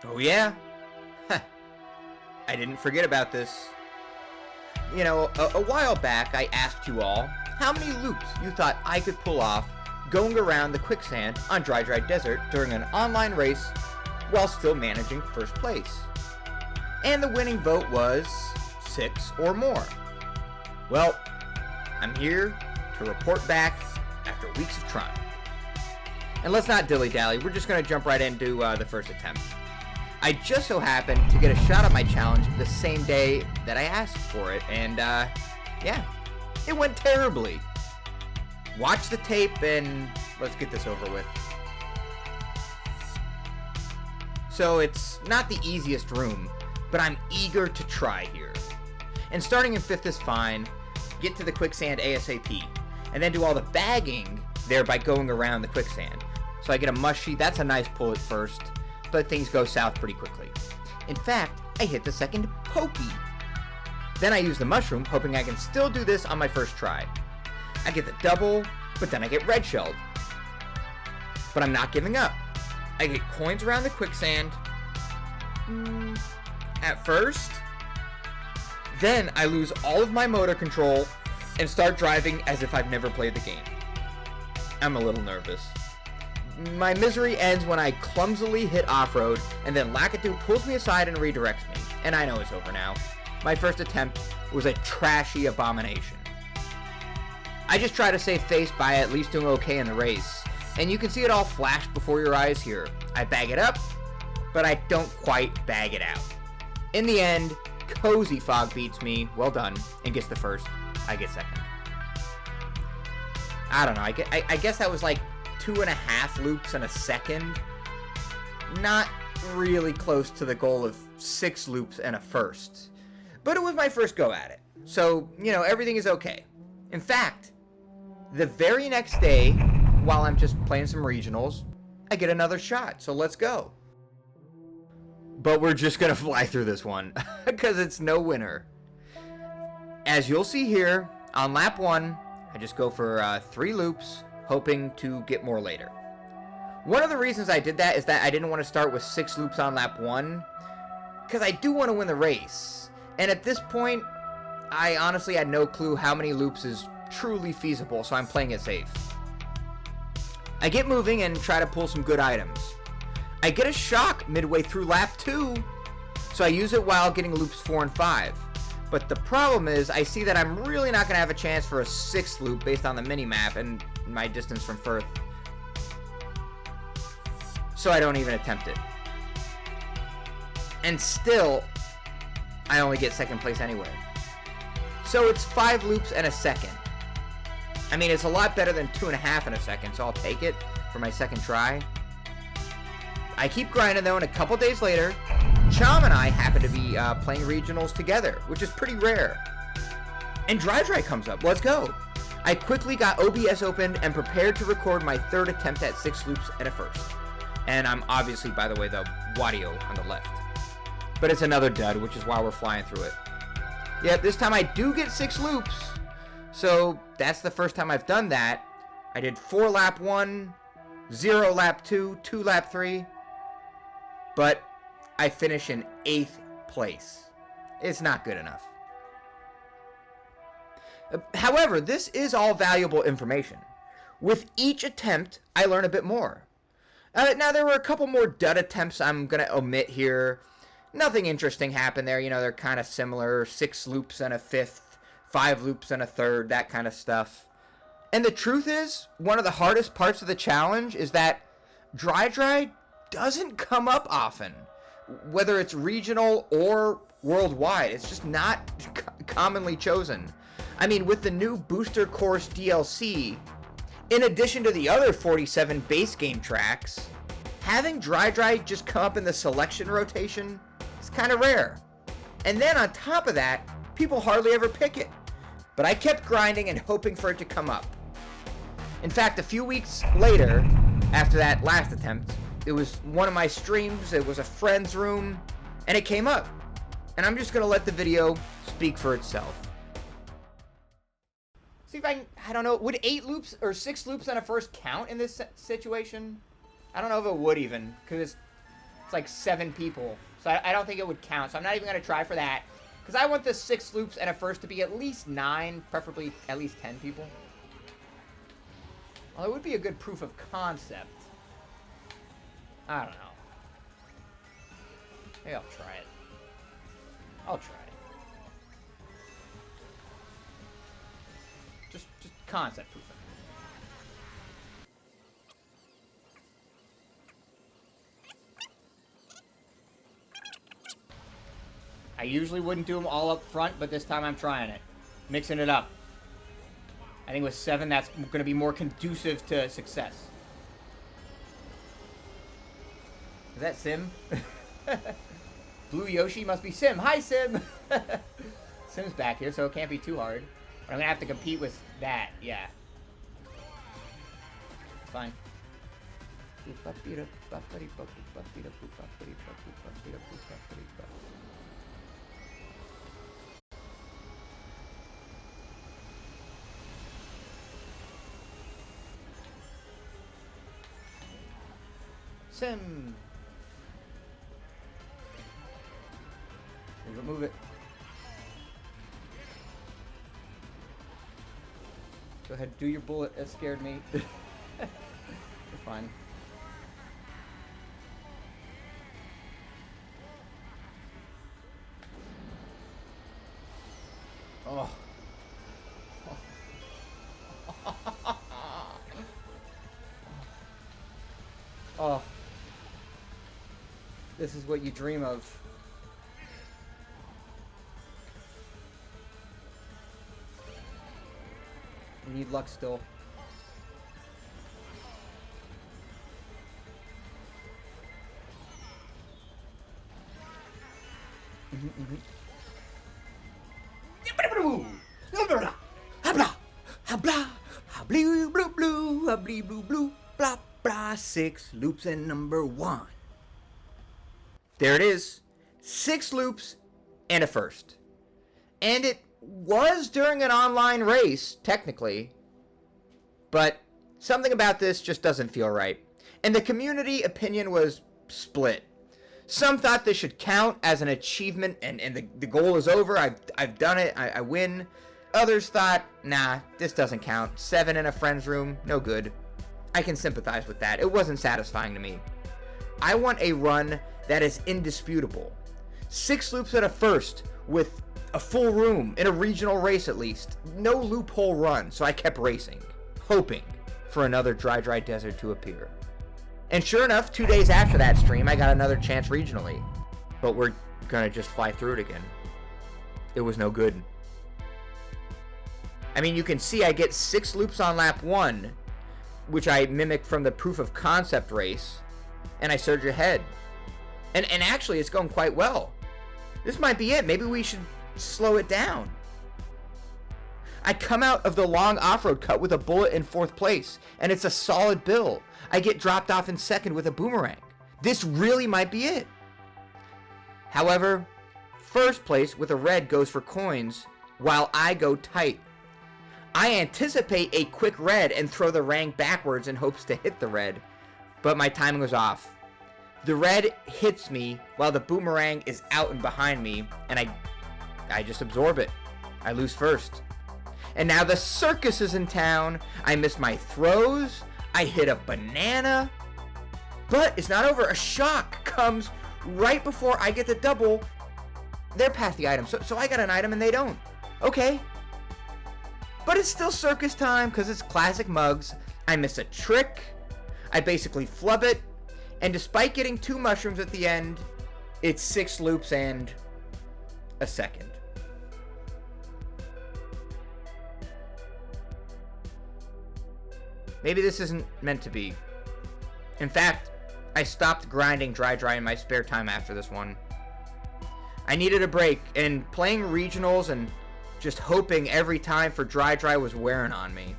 Oh yeah? I didn't forget about this. You know, a while back I asked you all how many loops you thought I could pull off going around the quicksand on Dry Desert during an online race while still managing first place. And the winning vote was 6 or more. Well, I'm here to report back after weeks of trying. And let's not dilly-dally, we're just going to jump right into the first attempt. I just so happened to get a shot at my challenge the same day that I asked for it, and yeah, it went terribly. Watch the tape and let's get this over with. So it's not the easiest room, but I'm eager to try here. And starting in 5th is fine, get to the quicksand ASAP, and then do all the bagging there by going around the quicksand. So I get a mushy, that's a nice pull at first, but things go south pretty quickly. In fact, I hit the second pokey. Then I use the mushroom, hoping I can still do this on my first try. I get the double, but then I get red shelled. But I'm not giving up. I get coins around the quicksand at first. Then I lose all of my motor control and start driving as if I've never played the game. I'm a little nervous. My misery ends when I clumsily hit off-road, and then Lakitu pulls me aside and redirects me. And I know it's over now. My first attempt was a trashy abomination. I just try to save face by at least doing okay in the race, and you can see it all flash before your eyes here. I bag it up, but I don't quite bag it out. In the end, Cozy Fog beats me, well done, and gets the first. I get second. I don't know, I guess that was like 2.5 loops in a second. Not really close to the goal of 6 loops and a first. But it was my first go at it. So, you know, everything is okay. In fact, the very next day, while I'm just playing some regionals, I get another shot. So let's go. But we're just gonna fly through this one, because it's no winner. As you'll see here, on lap 1, I just go for 3 loops, hoping to get more later. One of the reasons I did that is that I didn't want to start with 6 loops on lap 1, because I do want to win the race. And at this point, I honestly had no clue how many loops is truly feasible, so I'm playing it safe. I get moving and try to pull some good items. I get a shock midway through lap 2, so I use it while getting loops 4 and 5. But the problem is, I see that I'm really not going to have a chance for a 6th loop based on the mini-map and my distance from Firth. So I don't even attempt it. And still, I only get 2nd place anyway. So it's 5 loops and a second. I mean, it's a lot better than 2.5 in a second, so I'll take it for my 2nd try. I keep grinding though, and a couple days later, Chom and I happen to be playing regionals together, which is pretty rare. And Dry comes up. Let's go. I quickly got OBS opened and prepared to record my 3rd attempt at 6 loops and a first. And I'm obviously, by the way, the Wadio on the left. But it's another dud, which is why we're flying through it. Yeah, this time I do get 6 loops. So that's the first time I've done that. I did 4 lap 1, 0 lap 2, 2 lap 3. But I finish in 8th place. It's not good enough. However, this is all valuable information. With each attempt, I learn a bit more. Now, there were a couple more dud attempts I'm going to omit here. Nothing interesting happened there. You know, they're kind of similar. 6 loops and a 5th, 5 loops and a 3rd, that kind of stuff. And the truth is, one of the hardest parts of the challenge is that Dry doesn't come up often. Whether it's regional or worldwide, it's just not commonly chosen. I mean, with the new Booster Course DLC, in addition to the other 47 base game tracks, having Dry just come up in the selection rotation is kind of rare. And then on top of that, people hardly ever pick it. But I kept grinding and hoping for it to come up. In fact, a few weeks later, after that last attempt, it was one of my streams, it was a friend's room, and it came up. And I'm just going to let the video speak for itself. See if I don't know, would 8 loops or 6 loops on a first count in this situation? I don't know if it would even, because It's like 7 people. So I don't think it would count. So I'm not even going to try for that. Because I want the 6 loops and a first to be at least 9, preferably at least 10 people. Well, it would be a good proof of concept. I don't know. Maybe I'll try it. I'll try it. Just concept proof. I usually wouldn't do them all up front, but this time I'm trying it. Mixing it up. I think with 7, that's going to be more conducive to success. Is that Sim? Blue Yoshi must be Sim. Hi, Sim! Sim's back here, so it can't be too hard. But I'm going to have to compete with that, yeah. It's fine. Sim! Move it. Go ahead, do your bullet. That scared me. You're fine. Oh. Oh. This is what you dream of. You need luck still. Blah blah 6 loops and number 1. There it is. 6 loops and a first. And it was during an online race, technically. But something about this just doesn't feel right. And the community opinion was split. Some thought this should count as an achievement and the goal is over. I've done it. I win. Others thought, nah, this doesn't count. 7 in a friend's room, no good. I can sympathize with that. It wasn't satisfying to me. I want a run that is indisputable. 6 loops at a first with a full room in a regional race at least. No loophole run, so I kept racing, hoping for another dry desert to appear. And sure enough, 2 days after that stream, I got another chance regionally. But we're gonna just fly through it again. It was no good. I mean, you can see I get 6 loops on lap 1, which I mimicked from the proof of concept race, and I surge ahead. And actually, it's going quite well. This might be it. Maybe we should slow it down. I come out of the long off-road cut with a bullet in 4th place, and it's a solid bill. I get dropped off in 2nd with a boomerang. This really might be it. However, 1st place with a red goes for coins, while I go tight. I anticipate a quick red and throw the rang backwards in hopes to hit the red, but my timing was off. The red hits me while the boomerang is out and behind me, and I just absorb it. I lose 1st. And now the circus is in town. I miss my throws. I hit a banana. But it's not over. A shock comes right before I get the double. They're past the item, so I got an item and they don't. Okay. But it's still circus time because it's classic Muggz. I miss a trick. I basically flub it. And despite getting 2 mushrooms at the end, it's 6 loops and a second. Maybe this isn't meant to be. In fact, I stopped grinding dry in my spare time after this one. I needed a break, and playing regionals and just hoping every time for dry was wearing on me.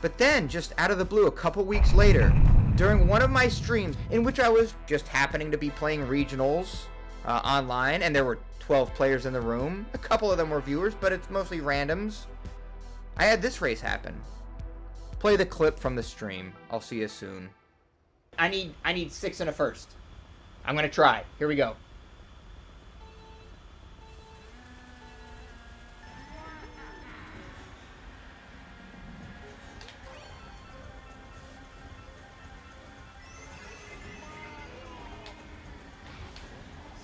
But then, just out of the blue, a couple weeks later, during one of my streams, in which I was just happening to be playing regionals online, and there were 12 players in the room. A couple of them were viewers, but it's mostly randoms. I had this race happen. Play the clip from the stream. I'll see you soon. I need 6 and a first. I'm gonna try. Here we go.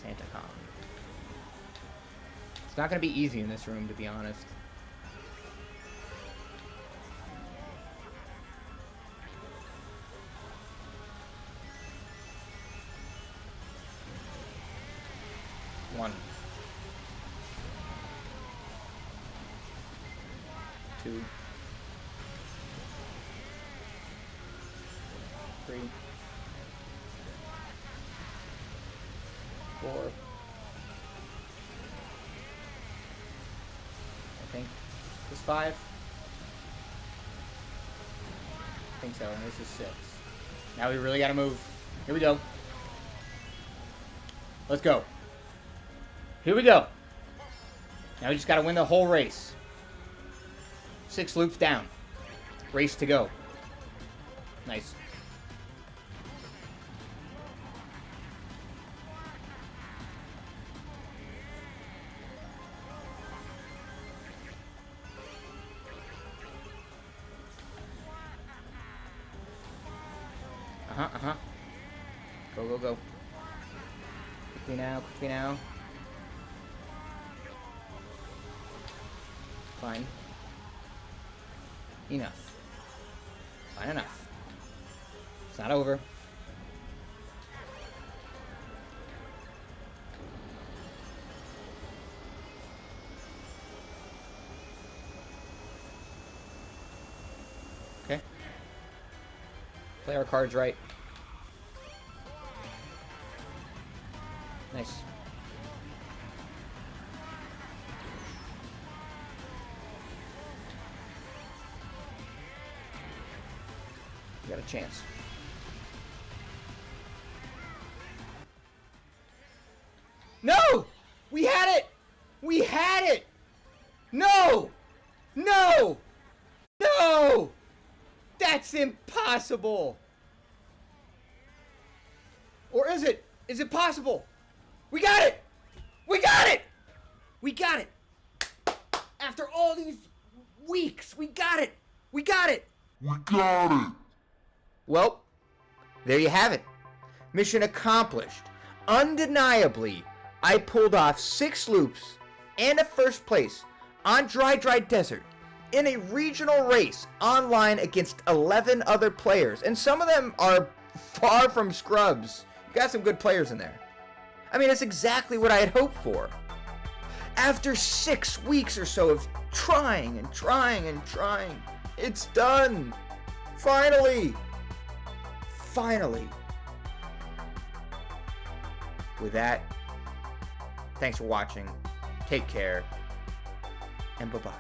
Santacom. It's not gonna be easy in this room, to be honest. One. 2. 3. 4. I think this is 5. I think so, and this is 6. Now we really gotta move. Here we go. Let's go. Here we go. Now we just gotta win the whole race. 6 loops down. Race to go. Nice. Go, go, go. Quickly now, quickly now. Fine. Enough. Fine enough. It's not over. Okay. Play our cards right. Nice. Got a chance. No! We had it! We had it! No! No! No! That's impossible! Or is it? Is it possible? We got it! We got it! We got it! After all these weeks, we got it! We got it! We got it! Well, there you have it. Mission accomplished. Undeniably, I pulled off 6 loops and a first place on Dry Desert in a regional race online against 11 other players. And some of them are far from scrubs. You got some good players in there. I mean, it's exactly what I had hoped for. After 6 weeks or so of trying and trying and trying, it's done. Finally. Finally. With that, thanks for watching. Take care. And bye-bye.